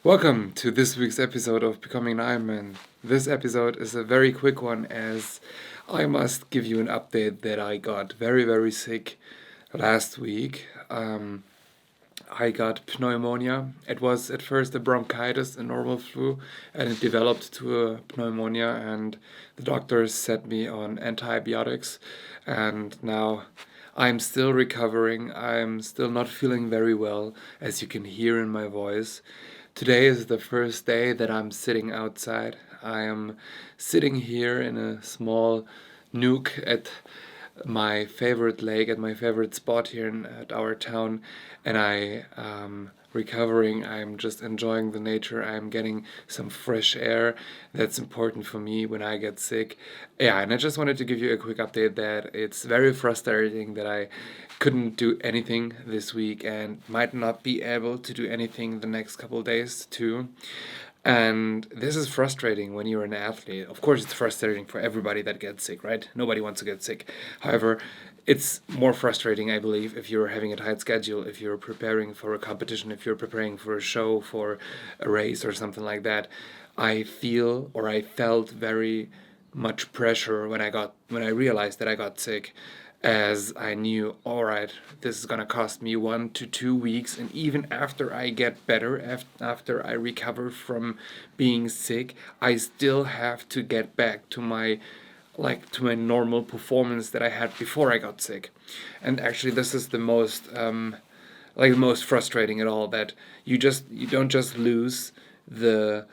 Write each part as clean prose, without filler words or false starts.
Welcome to this week's episode of Becoming an Ironman. This episode is a very quick one as I must give you an update that I got very sick last week. I got pneumonia. It was at first a bronchitis, a normal flu, and it developed to a pneumonia, and the doctors set me on antibiotics, and now I'm still recovering. I'm still not feeling very well, as you can hear in my voice. Today is the first day that I'm sitting outside. I am sitting here in a small nook at my favorite lake, at my favorite spot here at our town, and I am recovering. I'm just enjoying the nature. I'm getting some fresh air. That's important for me when I get sick. Yeah, and I just wanted to give you a quick update that it's very frustrating that I couldn't do anything this week and might not be able to do anything the next couple of days too. And this is frustrating when you're an athlete. Of course, it's frustrating for everybody that gets sick, right? Nobody wants to get sick. However, it's more frustrating, I believe, if you're having a tight schedule, if you're preparing for a competition, if you're preparing for a show, for a race, or something like that. I felt very much pressure when I realized that I got sick, as I knew, all right, this is gonna cost me 1 to 2 weeks, and even after I get better, after I recover from being sick, I still have to get back to my normal performance that I had before I got sick. And actually, this is the most frustrating at all, that you don't just lose the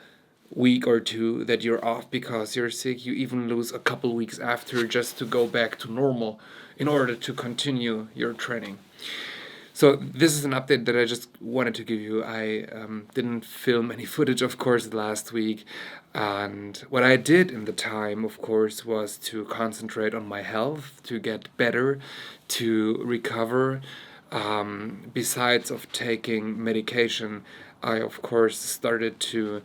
week or two that you're off because you're sick. You even lose a couple weeks after just to go back to normal in order to continue your training. So this is an update that I just wanted to give you. I didn't film any footage, of course, last week. And what I did in the time, of course, was to concentrate on my health, to get better, to recover. Besides of taking medication, I, of course, started to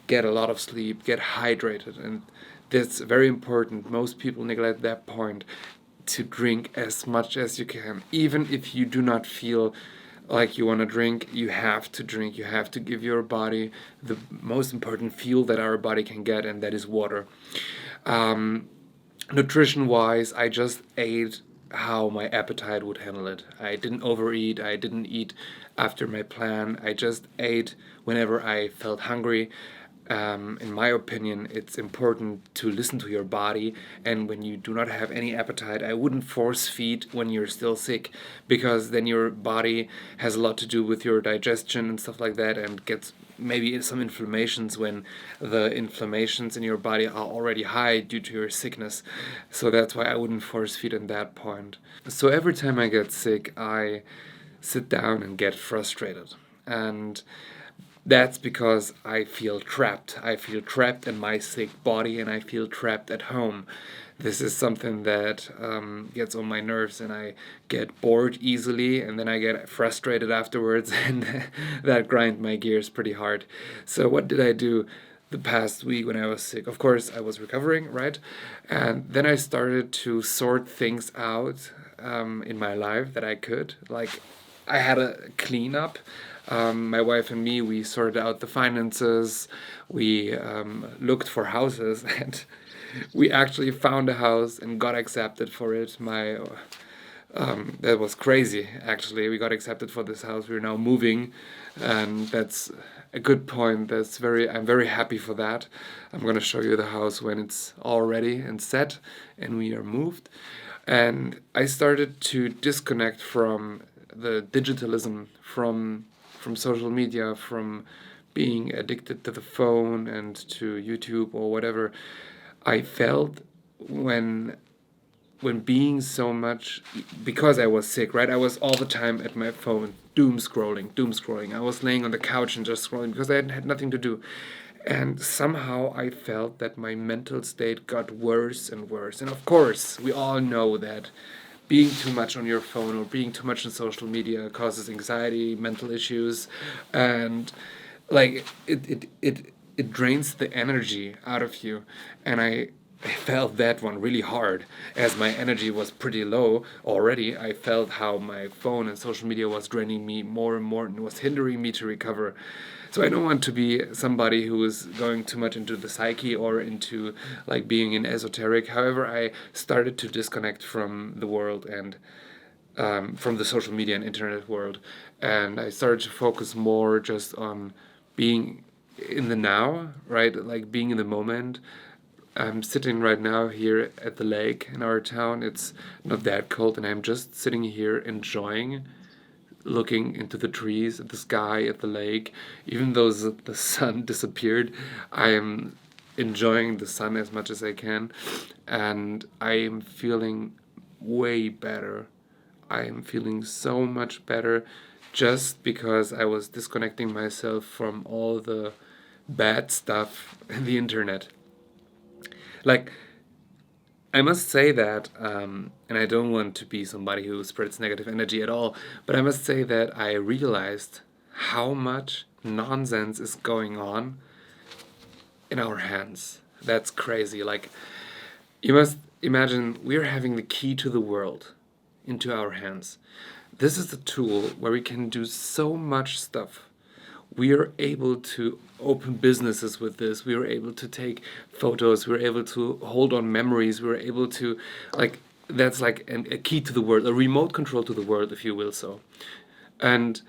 get a lot of sleep, get hydrated, and that's very important. Most people neglect that point, to drink as much as you can. Even if you do not feel like you want to drink, you have to drink. You have to give your body the most important fuel that our body can get, and that is water. Um, Nutrition wise, I just ate how my appetite would handle it. I didn't overeat, I didn't eat after my plan, I just ate whenever I felt hungry. In my opinion, it's important to listen to your body, and when you do not have any appetite, I wouldn't force feed when you're still sick, because then your body has a lot to do with your digestion and stuff like that, and gets maybe some inflammations when the inflammations in your body are already high due to your sickness. So that's why I wouldn't force feed in that point. So every time I get sick, I sit down and get frustrated. And that's because I feel trapped. I feel trapped in my sick body, and I feel trapped at home. This is something that gets on my nerves, and I get bored easily, and then I get frustrated afterwards, and that grind my gears pretty hard. So what did I do the past week when I was sick? Of course, I was recovering, right? And then I started to sort things out in my life that I could. Like, I had a cleanup. My wife and me, we sorted out the finances. We looked for houses, and we actually found a house and got accepted for it. That was crazy. Actually, we got accepted for this house. We're now moving, and that's a good point. I'm very happy for that. I'm gonna show you the house when it's all ready and set, and we are moved. And I started to disconnect from the digitalism, from social media, from being addicted to the phone and to YouTube or whatever. I felt when being so much, because I was sick, right? I was all the time at my phone, doom scrolling. I was laying on the couch and just scrolling because I had nothing to do. And somehow I felt that my mental state got worse and worse. And of course, we all know that being too much on your phone or being too much on social media causes anxiety, mental issues, and it drains the energy out of you. And I felt that one really hard as my energy was pretty low already. I felt how my phone and social media was draining me more and more and was hindering me to recover. So I don't want to be somebody who is going too much into the psyche or into like being an esoteric. However, I started to disconnect from the world and from the social media and internet world, and I started to focus more just on being in the now, right? Like being in the moment. I'm sitting right now here at the lake in our town. It's not that cold, and I'm just sitting here enjoying looking into the trees, at the sky, at the lake. Even though the sun disappeared, I am enjoying the sun as much as I can, and I am feeling way better. I am feeling so much better just because I was disconnecting myself from all the bad stuff in the internet. Like, I must say that, and I don't want to be somebody who spreads negative energy at all, but I must say that I realized how much nonsense is going on in our hands. That's crazy. Like, you must imagine we're having the key to the world into our hands. This is the tool where we can do so much stuff. We are able to open businesses with this. We were able to take photos. We were able to hold on memories. We were able to, like, that's like a key to the world, a remote control to the world, if you will so. And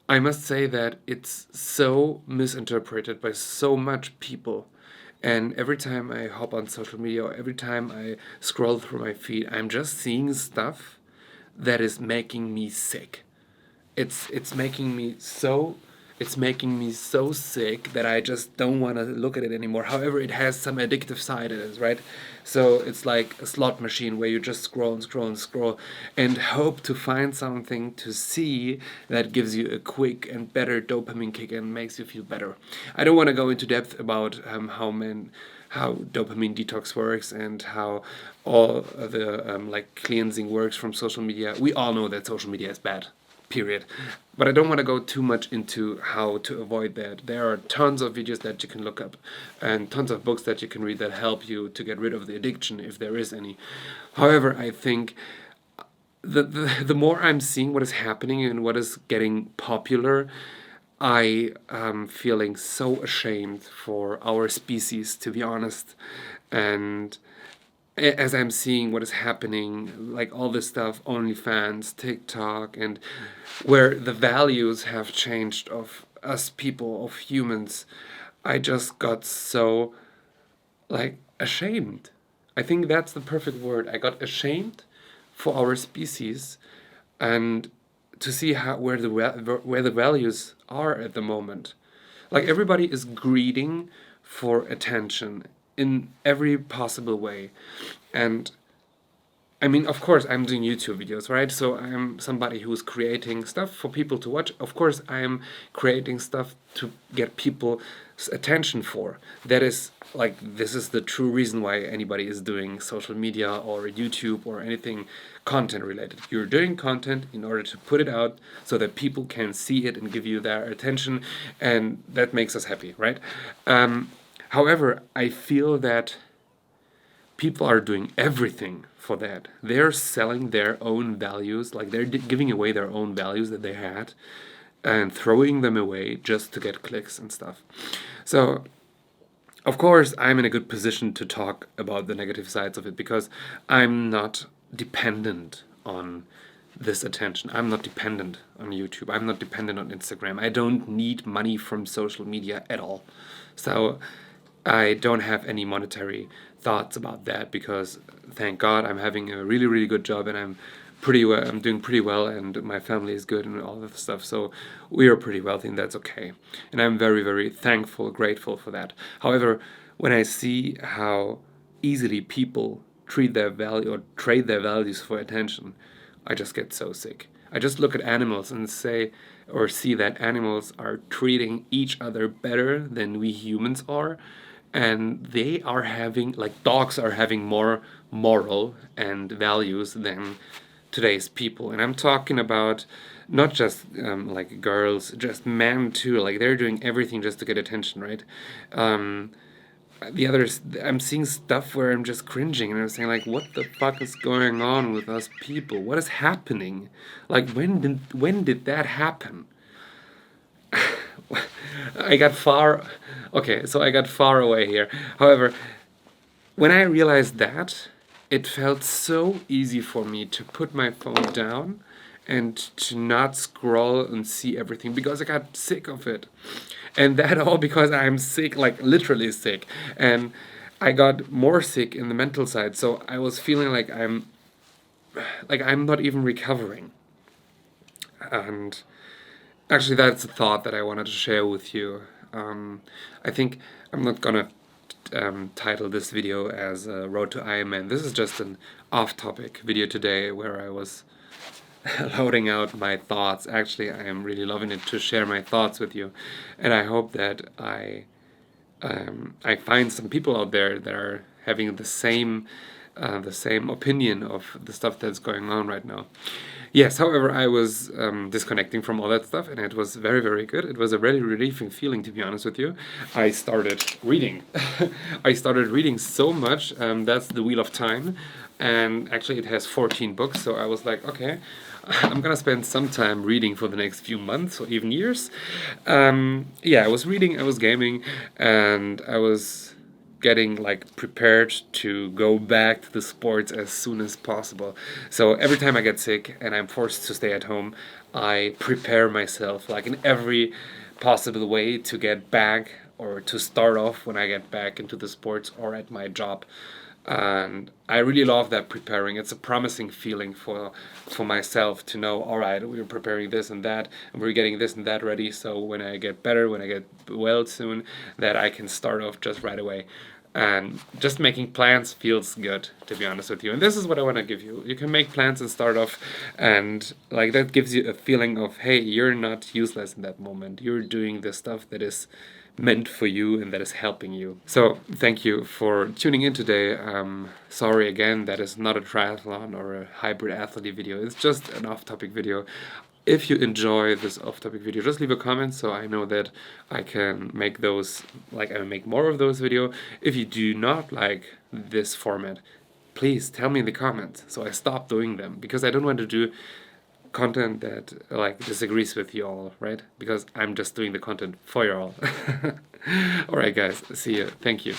I must say that it's so misinterpreted by so much people. And every time I hop on social media or every time I scroll through my feed, I'm just seeing stuff that is making me sick. It's making me so it's making me so sick that I just don't want to look at it anymore. However, it has some addictive side in it, right? So it's like a slot machine where you just scroll and scroll and scroll and hope to find something to see that gives you a quick and better dopamine kick and makes you feel better. I don't want to go into depth about how dopamine detox works and how all the like cleansing works from social media. We all know that social media is bad, period. But I don't want to go too much into how to avoid that. There are tons of videos that you can look up and tons of books that you can read that help you to get rid of the addiction if there is any. However, I think the more I'm seeing what is happening and what is getting popular, I am feeling so ashamed for our species, to be honest. And as I'm seeing what is happening, like all this stuff, OnlyFans, TikTok, and where the values have changed of us people, of humans, I just got so, like, ashamed. I think that's the perfect word. I got ashamed for our species and to see how where the values are at the moment. Like everybody is greeting for attention in every possible way. And I mean, of course, I'm doing YouTube videos, right? So I'm somebody who's creating stuff for people to watch. Of course, I'm creating stuff to get people's attention for. That is like, this is the true reason why anybody is doing social media or YouTube or anything content related. You're doing content in order to put it out so that people can see it and give you their attention, and that makes us happy, right? However, I feel that people are doing everything for that. They're selling their own values, like they're giving away their own values that they had and throwing them away just to get clicks and stuff. So, of course, I'm in a good position to talk about the negative sides of it because I'm not dependent on this attention. I'm not dependent on YouTube. I'm not dependent on Instagram. I don't need money from social media at all. So I don't have any monetary thoughts about that because thank God I'm having a really, really good job and I'm doing pretty well and my family is good and all that stuff. So we are pretty wealthy and that's okay. And I'm very, very thankful, grateful for that. However, when I see how easily people treat their value or trade their values for attention, I just get so sick. I just look at animals and say or see that animals are treating each other better than we humans are, and they are having, like, dogs are having more moral and values than today's people. And I'm talking about not just like girls, just men too. Like they're doing everything just to get attention, right? the others, I'm seeing stuff where I'm just cringing, and I'm saying like, what the fuck is going on with us people? What is happening? Like, when did that happen? I got far. Okay, so I got far away here. However, when I realized that, it felt so easy for me to put my phone down and to not scroll and see everything because I got sick of it. And that all because I'm sick, like literally sick. And I got more sick in the mental side. So I was feeling like I'm not even recovering. And actually, that's a thought that I wanted to share with you. I think I'm not gonna title this video as Road to Ironman. This is just an off-topic video today where I was loading out my thoughts. Actually, I am really loving it to share my thoughts with you, and I hope that I find some people out there that are having the same opinion of the stuff that's going on right now. Yes, however, I was disconnecting from all that stuff, and it was very, very good. It was a really relieving feeling, to be honest with you. I started reading. I started reading so much. That's The Wheel of Time, and actually, it has 14 books. So I was like, okay, I'm gonna spend some time reading for the next few months or even years. Yeah, I was reading, I was gaming, and I was getting like prepared to go back to the sports as soon as possible. So every time I get sick and I'm forced to stay at home, I prepare myself like in every possible way to get back or to start off when I get back into the sports or at my job. And I really love that preparing. It's a promising feeling for myself to know, all right, we're preparing this and that, and we're getting this and that ready. So when I get better, when I get well soon, that I can start off just right away. And just making plans feels good, to be honest with you. And this is what I want to give you. You can make plans and start off, and like that gives you a feeling of, hey, you're not useless in that moment. You're doing the stuff that is meant for you and that is helping you. So thank you for tuning in today. Sorry again, that is not a triathlon or a hybrid athlete video. It's just an off-topic video. If you enjoy this off-topic video, just leave a comment so I know that I can make those, like I make more of those video. If you do not like this format, please tell me in the comments so I stop doing them, because I don't want to do content that like disagrees with you all, right? Because I'm just doing the content for you all. All right, guys, see you. Thank you.